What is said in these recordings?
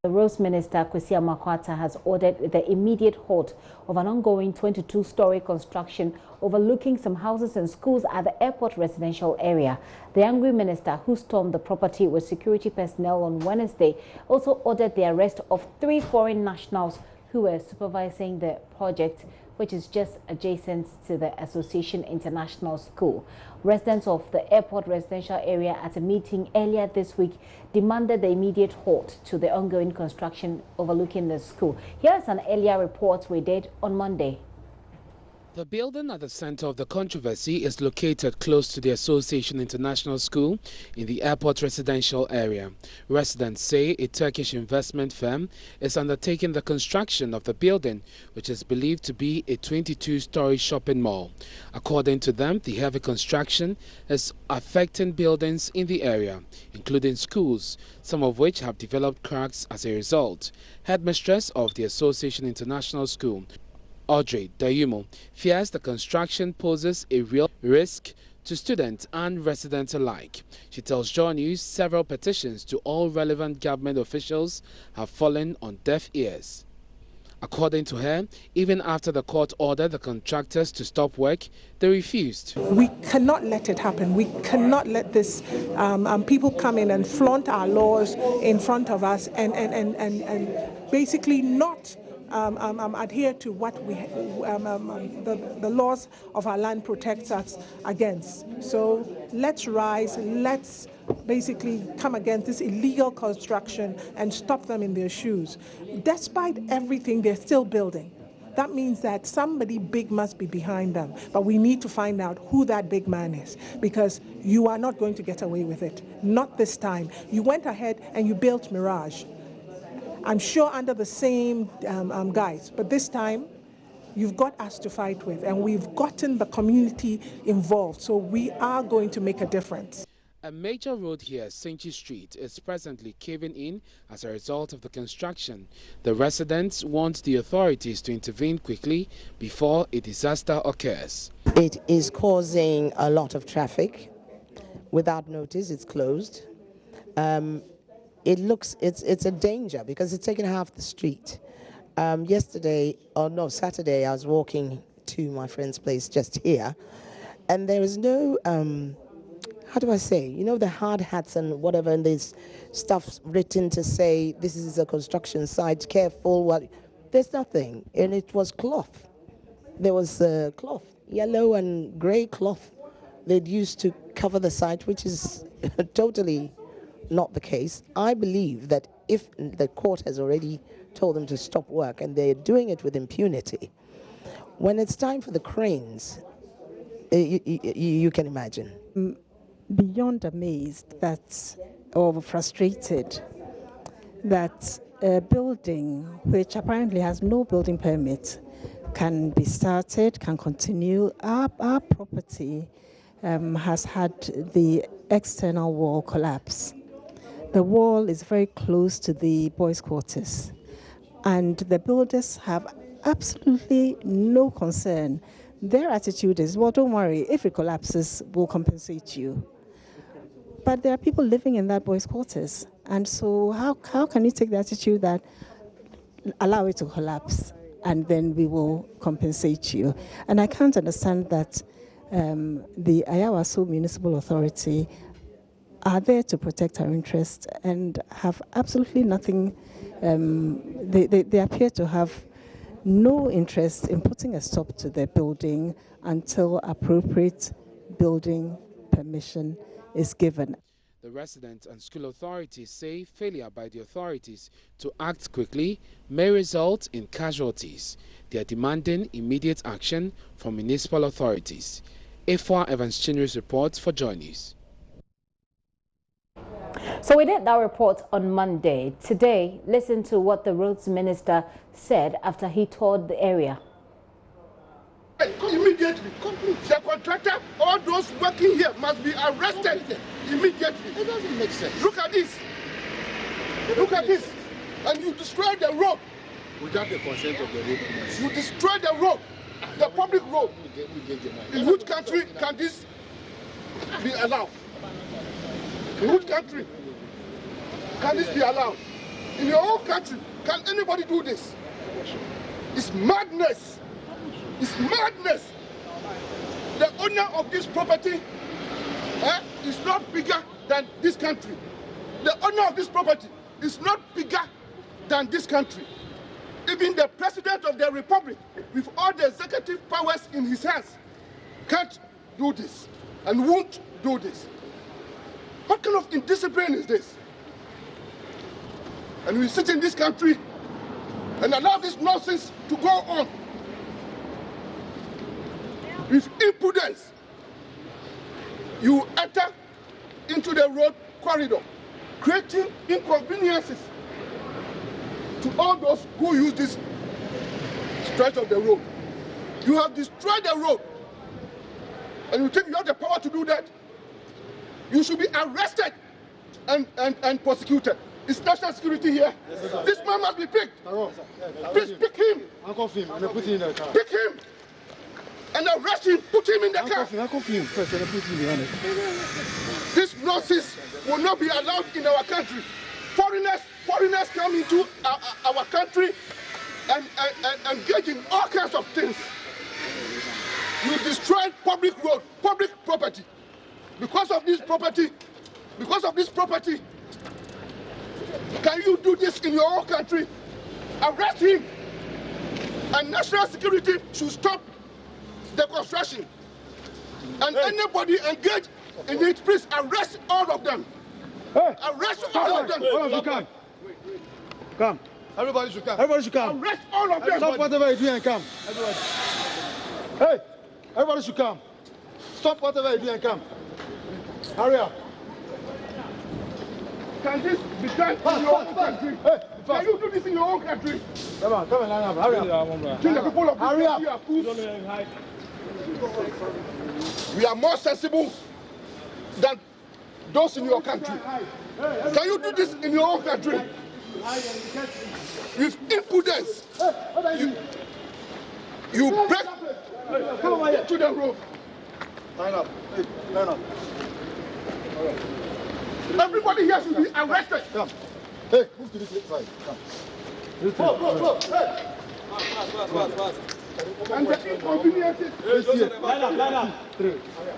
The Roads Minister, Kwesi Amakwata, has ordered the immediate halt of an ongoing 22-story construction overlooking some houses and schools at the airport residential area. The angry minister, who stormed the property with security personnel on Wednesday, also ordered the arrest of 3 foreign nationals who were supervising the project, which is just adjacent to the Association International School. Residents of the airport residential area at a meeting earlier this week demanded the immediate halt to the ongoing construction overlooking the school. Here's an earlier report we did on Monday. The building at the center of the controversy is located close to the Association International School in the airport residential area. Residents say a Turkish investment firm is undertaking the construction of the building, which is believed to be a 22-story shopping mall. According to them, the heavy construction is affecting buildings in the area, including schools, some of which have developed cracks as a result. Headmistress of the Association International School, Audrey Dayumo, fears the construction poses a real risk to students and residents alike. She tells JoyNews several petitions to all relevant government officials have fallen on deaf ears. According to her, even after the court ordered the contractors to stop work, they refused. We cannot let it happen. We cannot let this people come in and flaunt our laws in front of us and basically not adhere to what the laws of our land protects us against. So let's rise, let's basically come against this illegal construction and stop them in their shoes. Despite everything, they're still building. That means that somebody big must be behind them. But we need to find out who that big man is, because you are not going to get away with it. Not this time. You went ahead and you built Mirage. I'm sure under the same guise, but this time you've got us to fight with, and we've gotten the community involved, so we are going to make a difference. A major road here, Senchi Street, is presently caving in as a result of the construction. The residents want the authorities to intervene quickly before a disaster occurs. It is causing a lot Traffic. Without notice, it's closed. It's a danger because it's taking half the street. Saturday, I was walking to my friend's place just here, and there is no, how do I say, you know, the hard hats and whatever, and there's stuff written to say this is a construction site, careful, what, there's nothing, and it was cloth. There was cloth, yellow and gray cloth they'd used to cover the site, which is totally not the case. I believe that if the court has already told them to stop work and they're doing it with impunity, when it's time for the cranes, you can imagine. Beyond amazed or frustrated that a building which apparently has no building permit can be started, can continue. Our property has had the external wall collapse. The wall is very close to the boys' quarters, and the builders have absolutely no concern. Their attitude is, well, don't worry, if it collapses, we'll compensate you. But there are people living in that boys' quarters, and so how can you take the attitude that allow it to collapse and then we will compensate you? And I can't understand that the Ayawaso Municipal Authority are there to protect our interests and have absolutely nothing. They appear to have no interest in putting a stop to their building until appropriate building permission is given. The residents and school authorities say failure by the authorities to act quickly may result in casualties. They are demanding immediate action from municipal authorities. Efwa Evans Chinri's reports for JoyNews. So we did that report on Monday. Today, listen to what the roads minister said after he toured the area. Immediately, the contractor, all those working here must be arrested immediately. It doesn't make sense. Look at this. Look at this. And you destroy the road. Without the consent of the road. You destroy the road, the public road. In which country can this be allowed? In which country can this be allowed? In your own country, can anybody do this? It's madness. It's madness. The owner of this property is not bigger than this country. The owner of this property is not bigger than this country. Even the president of the republic, with all the executive powers in his hands, can't do this and won't do this. What kind of indiscipline is this? And we sit in this country and allow this nonsense to go on with impudence. You enter into the road corridor, creating inconveniences to all those who use this stretch of the road. You have destroyed the road, and you think you have the power to do that? You should be arrested and prosecuted. It's national security here. Yes, this man must be picked. Please pick him. Pick him and arrest him. Put him in the car. This nonsense will not be allowed in our country. Foreigners come into our country and engage in all kinds of things. You destroyed public road, public property. Because of this property, can you do this in your own country? Arrest him. And national security should stop the construction. And anybody engaged in it, please arrest all of them. Hey. Arrest all of them. All of you come. Come. Everybody should come. Everybody should come. Arrest all of them. Stop whatever you're doing and come. Hey, everybody should come. Stop whatever you're doing and come. Hurry up. Can this be done in your own country? Hey, can you do this in your own country? Come on, come and line up. Hurry up. The people of hurry up. We are more sensible than those in your country. Can you do this in your own country? With impudence, you break to the road. Line up. Hey, line up. Everybody here should be arrested. Come. Hey, move to this side. Come. Go. Hey. And the inconveniences. Line up.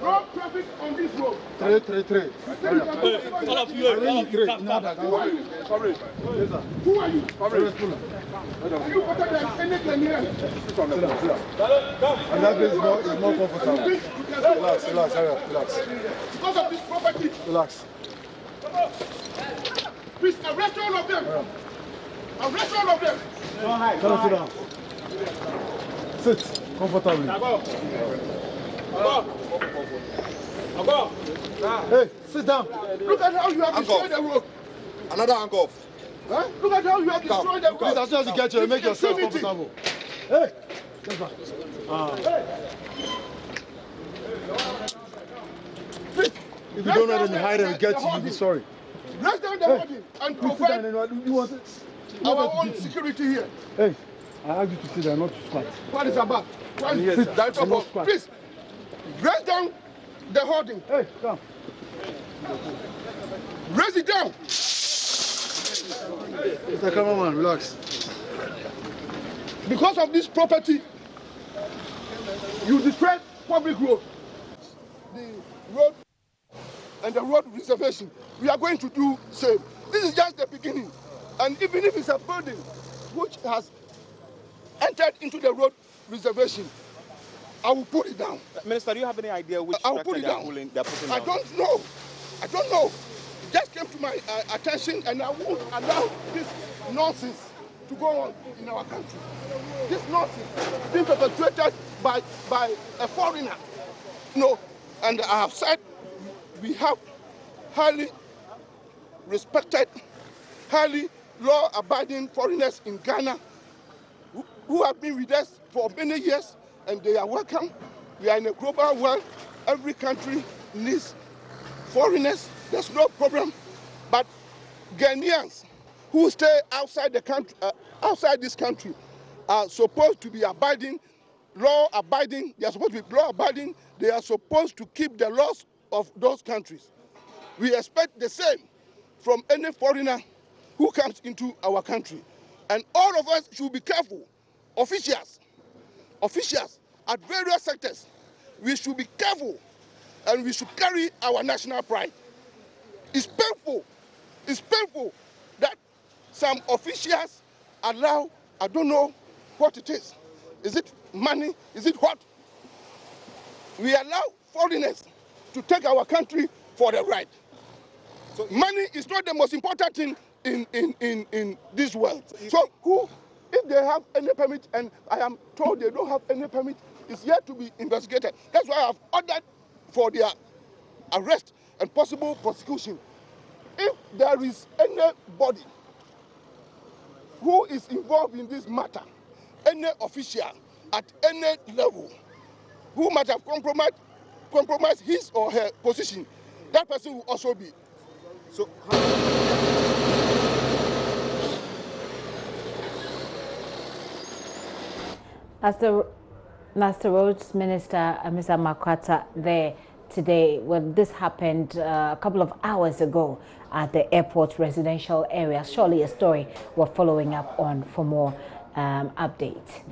Road traffic on this road. Three. All of you. Who are you? Are you better than any Ghanaian? And that place is more comfortable. Relax, hurry up, relax. Because of this property. Relax. Please arrest all of them. Arrest all of them. Come sit down. Sit comfortably. Hey, sit down. Look at how you have destroyed the road. Another handcuff. Huh? Look at how you have destroyed the road. Please, as soon as you get here, make yourself comfortable. Hey, get back. Please, if you don't know them, you hide them, get you, you'll be sorry. Raise down the hoarding and provide our own security here. Hey, I asked you to sit there, not to squat. What is about? Please, raise down the hoarding. Hey, come. Raise it down. Mr. Cameraman, relax. Because of this property, you destroy public road. The road and the road reservation, we are going to do same. This is just the beginning. And even if it's a building which has entered into the road reservation, I will put it down. Minister, do you have any idea which I will put it down. They're putting down? I don't know. It just came to my attention, and I won't allow this nonsense to go on in our country. This nonsense being perpetrated by a foreigner. No, and I have said we have highly respected, highly law-abiding foreigners in Ghana who have been with us for many years, and they are welcome. We are in a global world. Every country needs foreigners. There's no problem. But Ghanaians who stay outside the country, outside this country, are supposed to be abiding, law-abiding. They are supposed to be law-abiding. They are supposed to keep the laws of those countries. We expect the same from any foreigner who comes into our country. And all of us should be careful. Officials at various sectors, we should be careful and we should carry our national pride. It's painful that some officials allow, I don't know what it is. Is it money? Is it what? We allow foreigners to take our country for the ride. So money is not the most important thing in this world. So who, if they have any permit, and I am told they don't have any permit, it's yet to be investigated. That's why I have ordered for their arrest and possible prosecution. If there is anybody who is involved in this matter, any official at any level who might have compromised his or her position, that person will also be. So. As the Roads Minister, Mr. Makwata, there today when this happened a couple of hours ago at the airport residential area. Surely a story we're following up on for more updates.